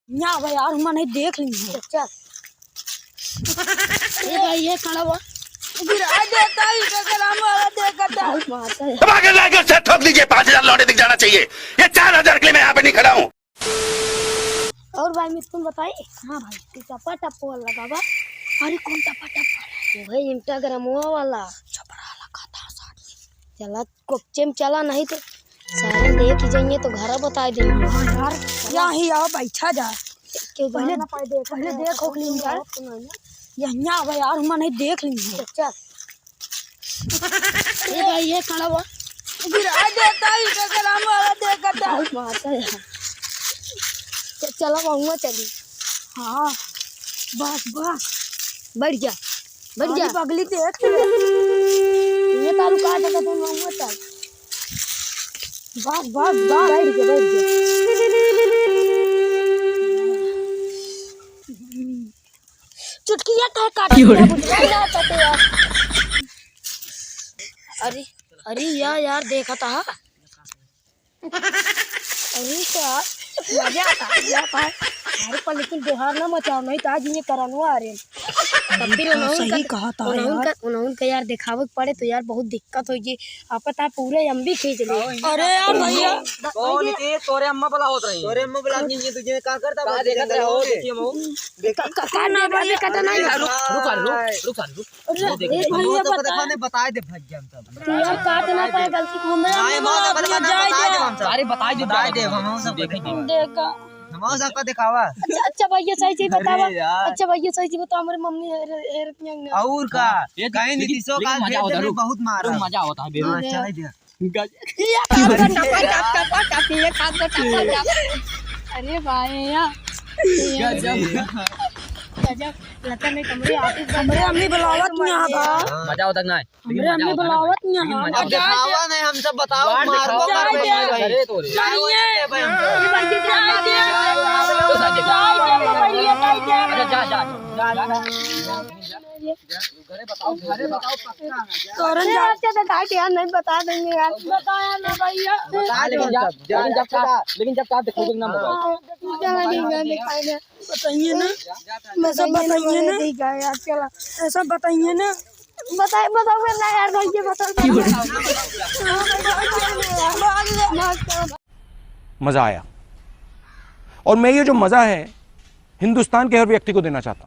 यहाँ भाई यार मैंने देख ली है। चल ये भाई ये खड़ा हुआ गिरा देता ही हमारा देखता मारता है। से ठोक दीजिए 5000 लौटे दिख जाना चाहिए। ये 4000 के लिए मैं यहाँ पे नहीं खड़ा हूँ। और भाई मैं तुम बताइए। हाँ भाई टपा टप लगा बा। अरे कौन टपा टप भाई इंस्टाग्राम वाला छपरा लगा था चला कोचेम चला नहीं तो सारे देख ही जाइए तो घर बता देंगे। हाँ यार यहाँ ही आओ बैठा जा पहले देखो क्लीन यार यहाँ भाई यार मैंने देख ली है। चल ये भाई ये खड़ा हुआ गिरा देता ही हमारा देखता मारता है। चलो महुआ चली। हाँ बस बस बढ़ जा पगली देख ये तारू काट का तुम महुआ चल बस बस बैठ जा चुटकिया कह काट अरे अरे यार देखा था। अरे यार मजा आता अरे पर लेकिन बिहार ना मचाओ नहीं तो आज ये करानो आ रहे तब फिर सही कहा था उन्होंने यार दिखावे पड़े तो यार बहुत दिक्कत होगी। आप पता पूरे हम भी खींच ले। अरे यार भैया कौन के तोरे अम्मा बला होत रही तोरे अम्मा बला नहीं तुझे का करता बा देखत रहो देखिए मो का ना बात कटा नहीं रुक ए भैया बता दे भज हम सब तू यार काट ना पाए गलती को मैं नहीं मौत बता दे हम सब अरे बता दे हम सब देखा हम सब का दिखावा। अच्छा भैया सही चीज बतावा। अच्छा भैया सही चीज बताओ हमारी मम्मी और का कहीं नीतीशों का भेज दे बहुत मार मजा होता है। चल दे अरे भाई यार गजब लता में कमरे आते कमरे अम्मी बुलावत यहां का मजा होता ना हमरे अम्मी बुलावत यहां अब दिखावा नहीं हम सब बताओ मारबो कर अरे तोरे घरे बताओ पक्का तोरन जाते तो काट यार नहीं बता देंगे यार बताया ना भैया लेकिन जब काट देखो ना बताइए ना मैं सब बताइए ना यार चला ऐसा बताइए ना बताओ ना यार भैया बताओ। मजा आया और मैं ये जो मजा है हिंदुस्तान के हर व्यक्ति को देना चाहता हूं।